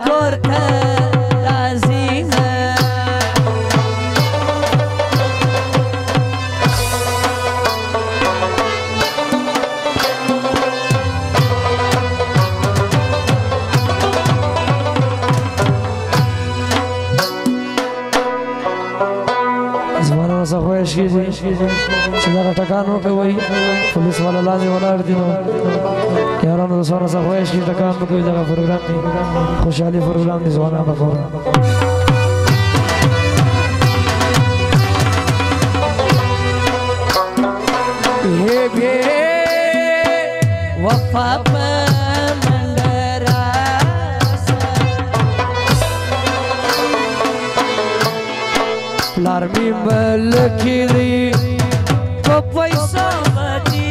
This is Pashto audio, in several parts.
korte razine زمانه رسا خویش کیجی چه داگه ٹکانو کوئی پولیس والا لازی ولاړ دي نو یارانو زمانه رسا خویش کی ٹکان کوئی داگه پروگرام دی خوشحالی پروگرام دی زمانه بخور ये भी वफा मंगरा लारमी मलखिरी को पैसा मती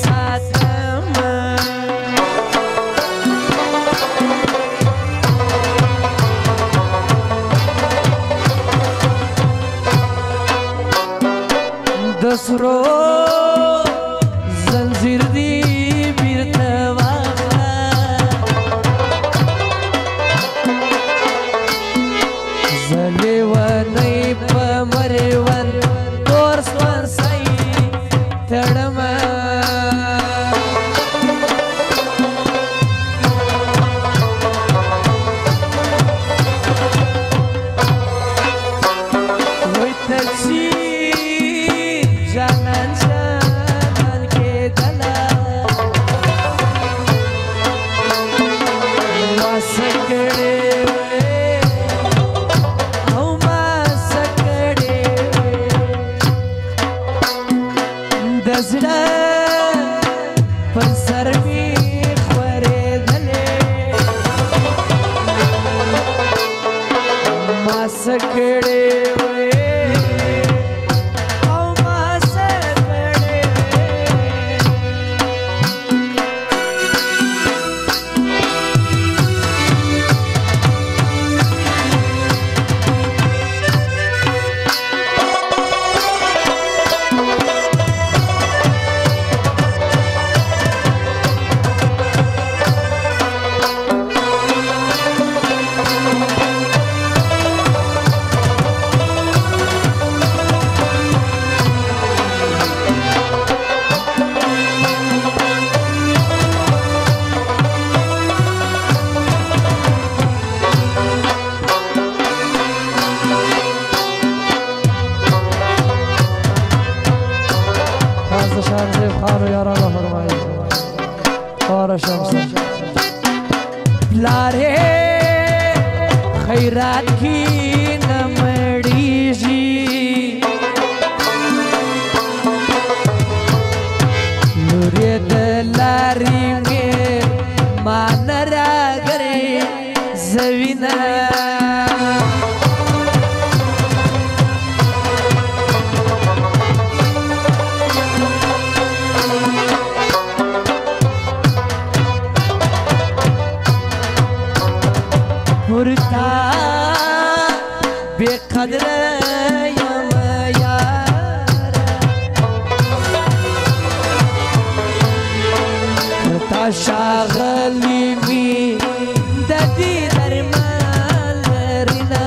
साथम दसरो जंजीर दी बिरतवा जलेवनै पमरेवन तोर स्पंसै तडमा वैतची जाnan दजड़ा पर सर में ख्वरे धले मासकड़े خانو یارانا فرمائی اور شمس लारे खैरात की नमड़ी जी लुरे दलारी में मानरा करे जवीना पुरता बेखदर यम यार पुरता शागली मी ददी दरमान रिना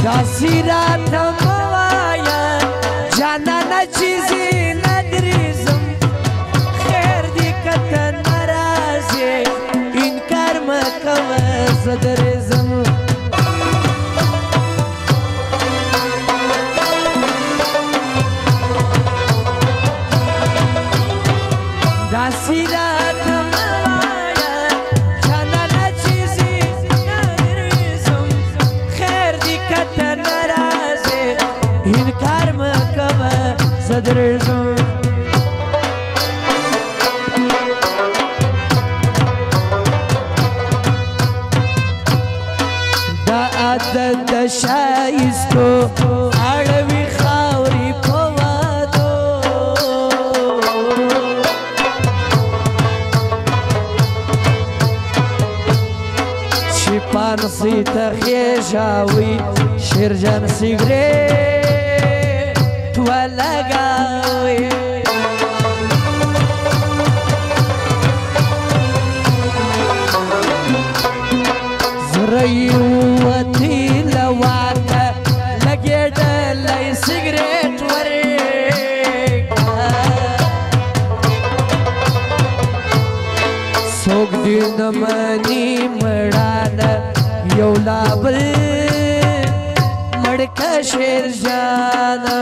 दासीरात मवाया जाना न चीज़ी नदरिज़म खैर दिक्कत नाराज़े इनकार मकवा सदरिज़म दासीरात मवाया जाना न चीज़ी नदरिज़म खैर दिक्कत नाराज़े درځم دا عادت د شایستو اړوي خاورې په وادو چې پانسي ته خېژاوي شیرجان سیګریټ ولګاوي زريوتي لواته لګېدلی سیګریټ ورېږه څوک دې نه مني مړانه یو لا بل مړکه شیرجانه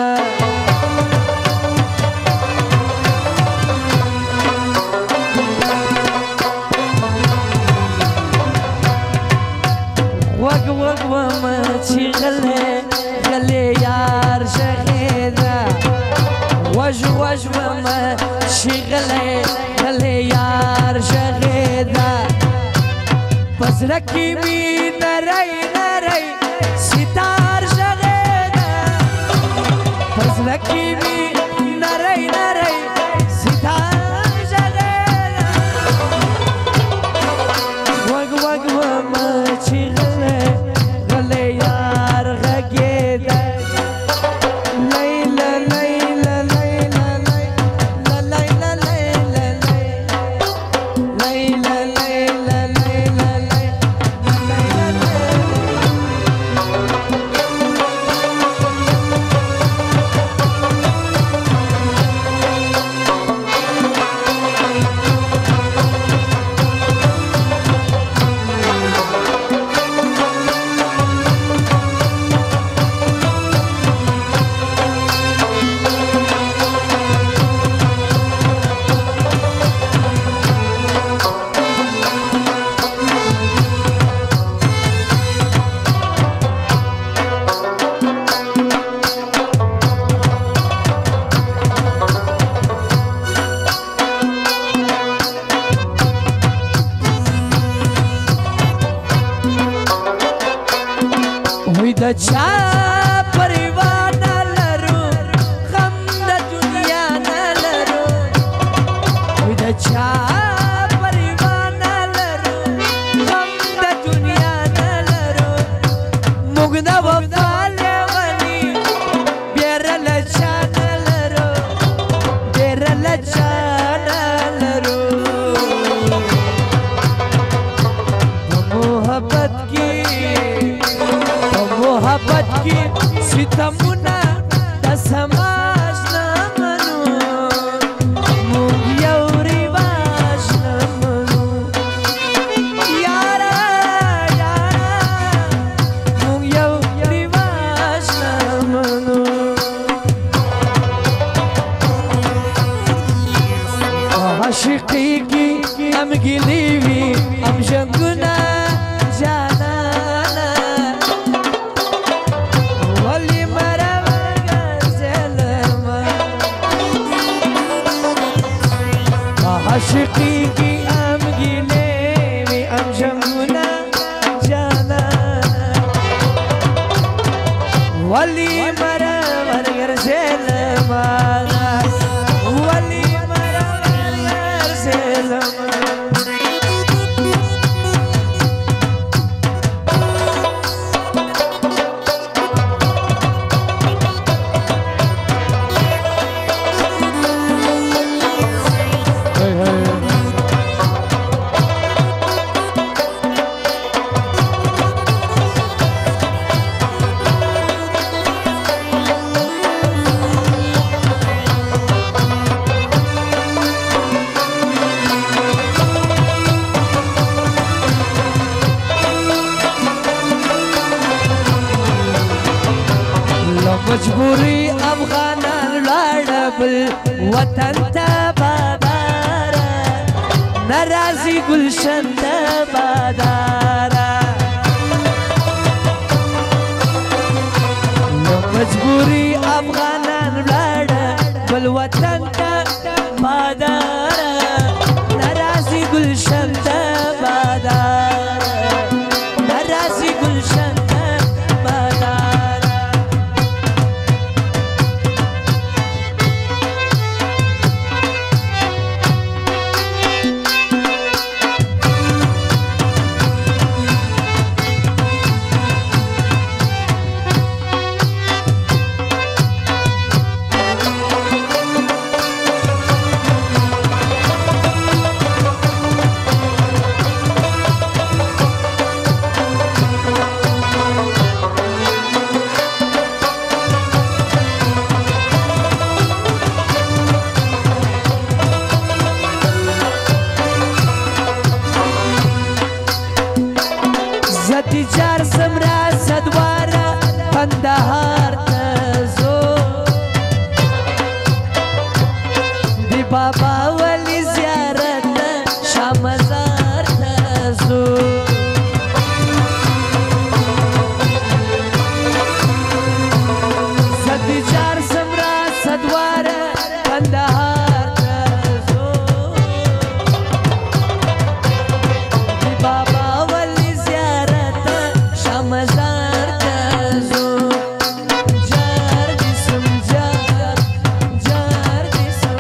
وگ وگ وما چی غلے غلے یار شہیدہ وج وج وما چی غلے غلے یار شہیدہ پزرکی می نرائی نرائی ستار شہیدہ پزرکی می نرائی نرائی ستار شہیدہ وگ وگ وما چی غلے د چا پریوار نه لرو غم د دنیا نه لرو د چا پریوار نه لرو غم د دنیا نه لرو موږ د وفا لیوني بیره له چا نه لرو بیره له چا نه لرو محبت کی محبت کی ستمونه د سماج نه منو موږ یو رواج نه منو یاره یاره موږ یو رواج نه منو عاشقی کی هم ګیلې وي هم جنګونه جانانه عاشقی کی ام گیلے وی ام جمنا جانا ولی مرا ورگر سلمانا ولی مرا ورگر سلمانا مجبوری افغانان لاړه بل وطن ته باداره ناراضي گلشن ته باداره مجبوری افغانان لاړه بل وطن ته بادار نرازي گلشن ته بادار نرازي گلشن ته بادار تجار سمرا صدوارا کندهار ته زو دی بابا ولی زیارت شامزار ته زو تجار سمرا صدوارا کندهار ته زو دی بابا مزار تزو جار جسم جار جار جسم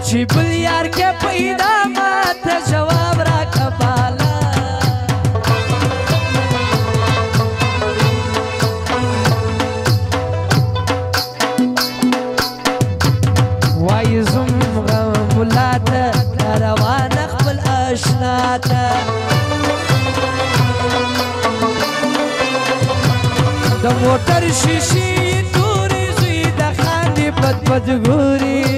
چې بل یار کې پیدا ماته جواب را کبالا وای زم غم ولاته روان خپل آشنا ته د موټر شیشې تورې زوی د خاندې بد بد ګوري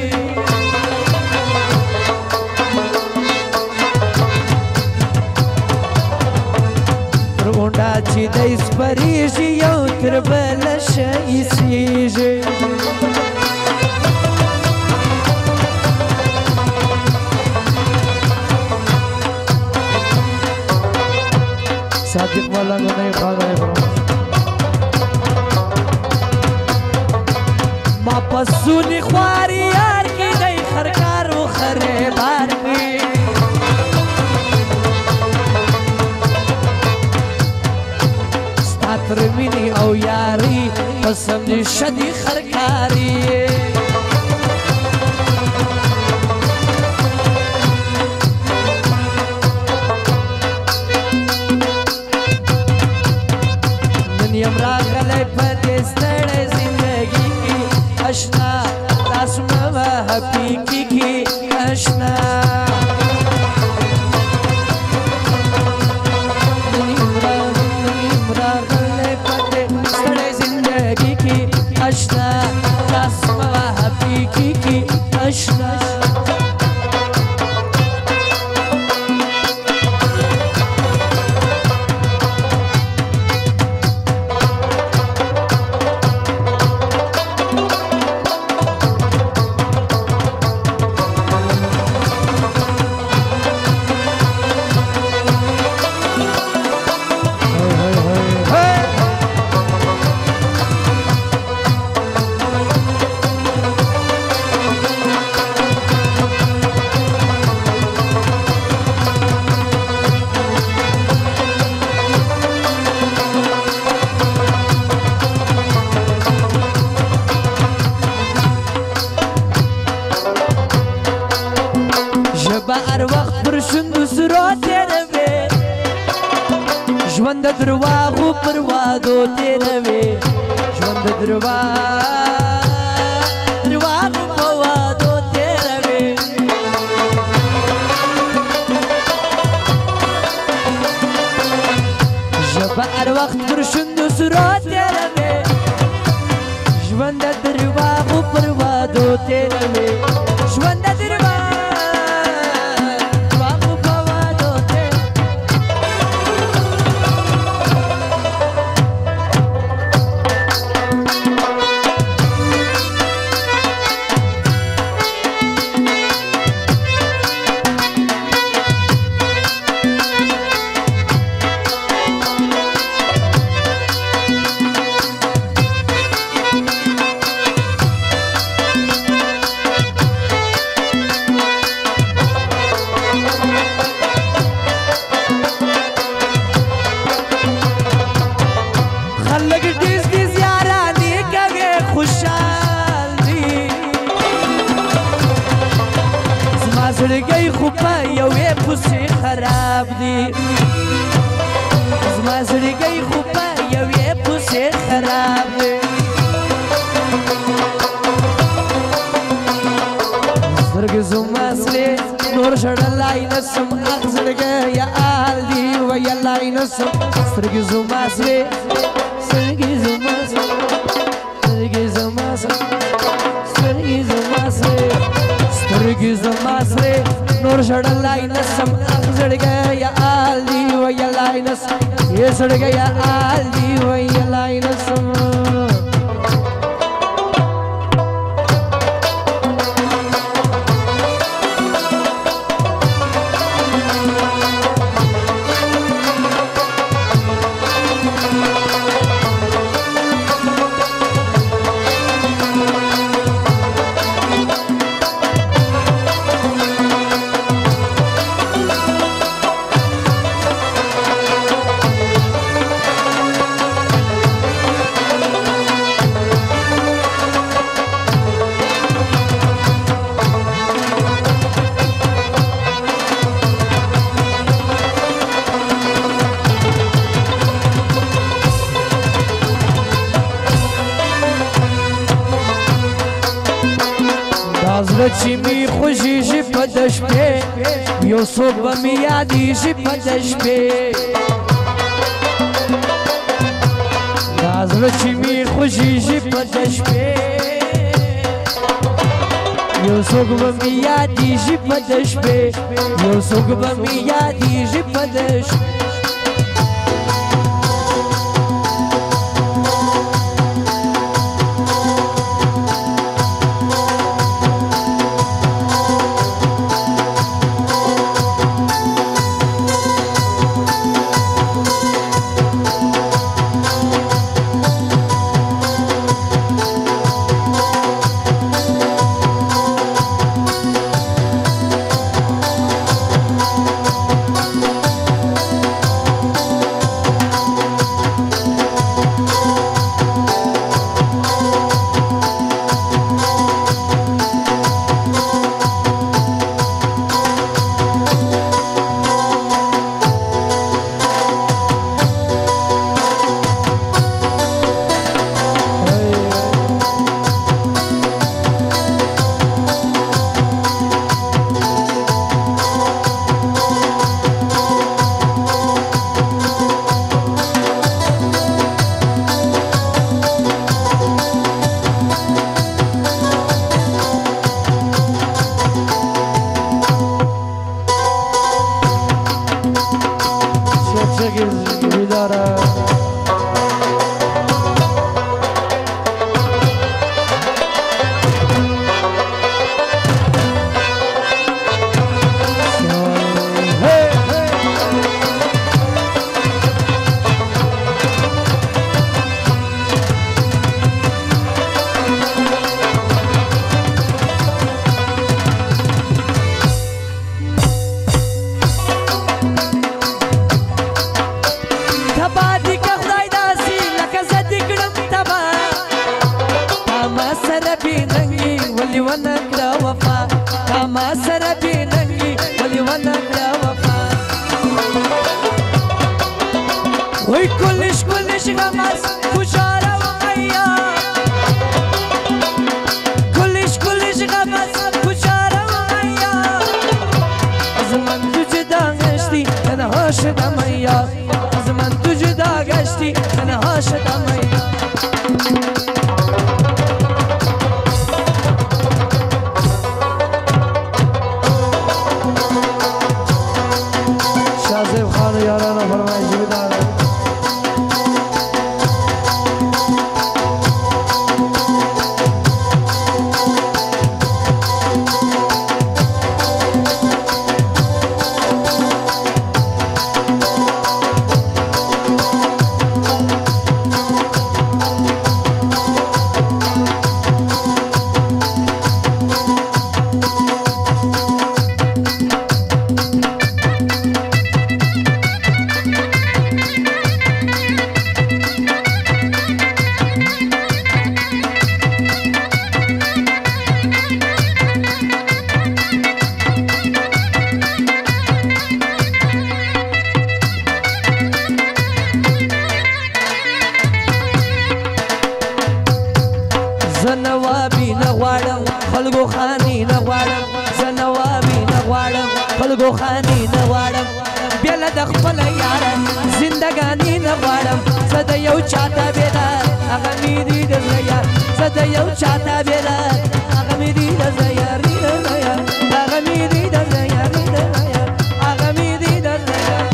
غونډه چې دی سپریږي یو تر بله شی سیږي صادق ملنګ نه خبره ما پسونی خواري یار کې دی خرکارو خره بار کې تر مینی او یاری قسم دی شدی خرکاری من یم راغلی په دې ستړې زندګي کې اشنا تاسو مې حقیقي کې اشنا اشنا تاسو حقیقي کې اشنا سرو تیروي ژوند درواغو پر وادو تیروي ژوند درواغو په وادو تیروي ژبه هر وخت پر شونډو سرو تیروي ژوند درواغو پر وادو تیروي ژوند درواغو په وادو تیروي زړګی خو په یوې پسې خراب دی زما زړګی خو په یوې پسې خراب دی سترګې زما سرې نور ژړلی نسم اخ زړګی آل دی ویلی نسم سترګې زما سرې سترګې زما سرې سترګې زما سرې سترګې زما سرې سترګې زما سرې نور ژړلی نسم اخ زړګی آل دی ویلی نسم یې زړګی آل دی ویلی نسم زړه چې مې خوږېږي په د شپې یو څوک به مې یادېږي په د شپې دا زړه چې مې خوږېږي په د شپې یو څوک به مې یادېږي په د شپې یو څوک به مې یادېږي په د شپې ونکړه وفا تا ما سره بې ننګي ولې ونکړه وفا شدم یا از من تو جدا گشتی تنها شدم یا شازیب خان و یارانا فرمایشی بداره زنوابي نغوارم خلقو خاني نغوارم زنوابي نغوارم خلقو خاني نغوارم بيلا دخبل يارم زندگاني نغوارم زد يو چاته بيدار اغمي دي دزيار زد يو چاته بيدار اغمي دي دزيار اغمي دي دزيار اغمي دي دزيار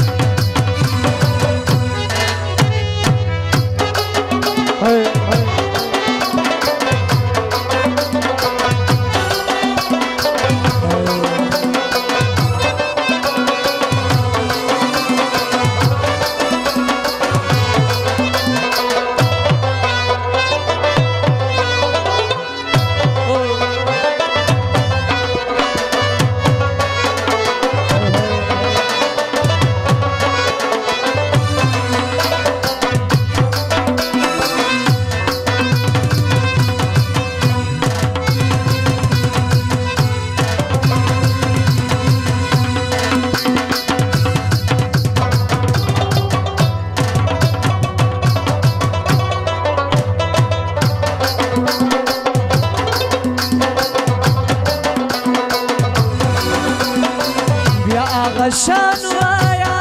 غشان وايا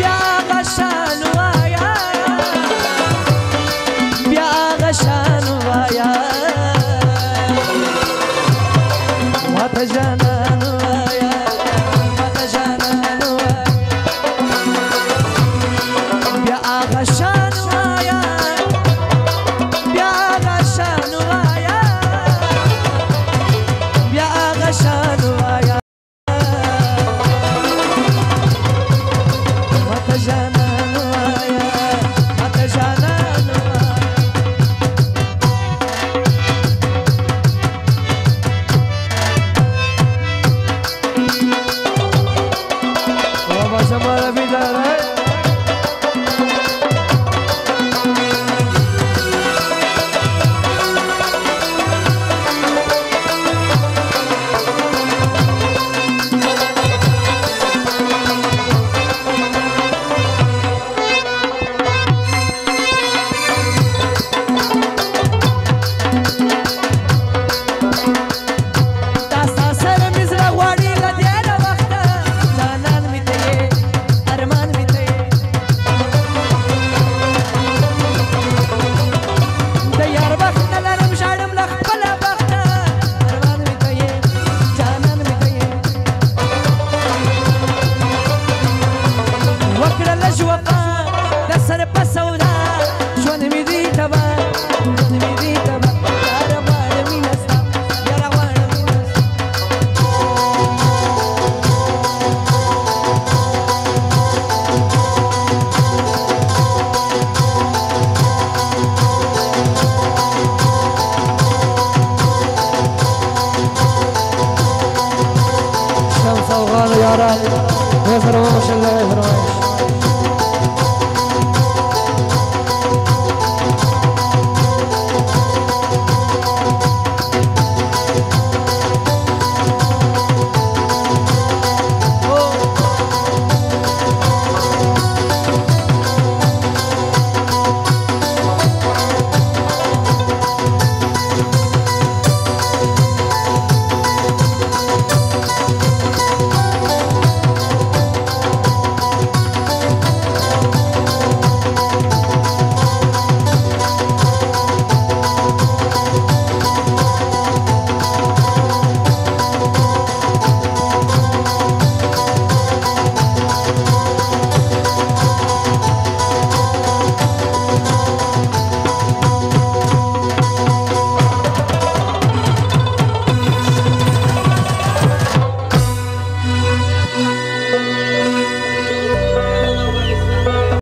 يا غشان وايا يا غشان وايا وتجنن وايا وتجنن وايا يا غشان وايا يا غشان وايا يا غشان وايا يا رب يا فرمان ما شاء الله يا فرمان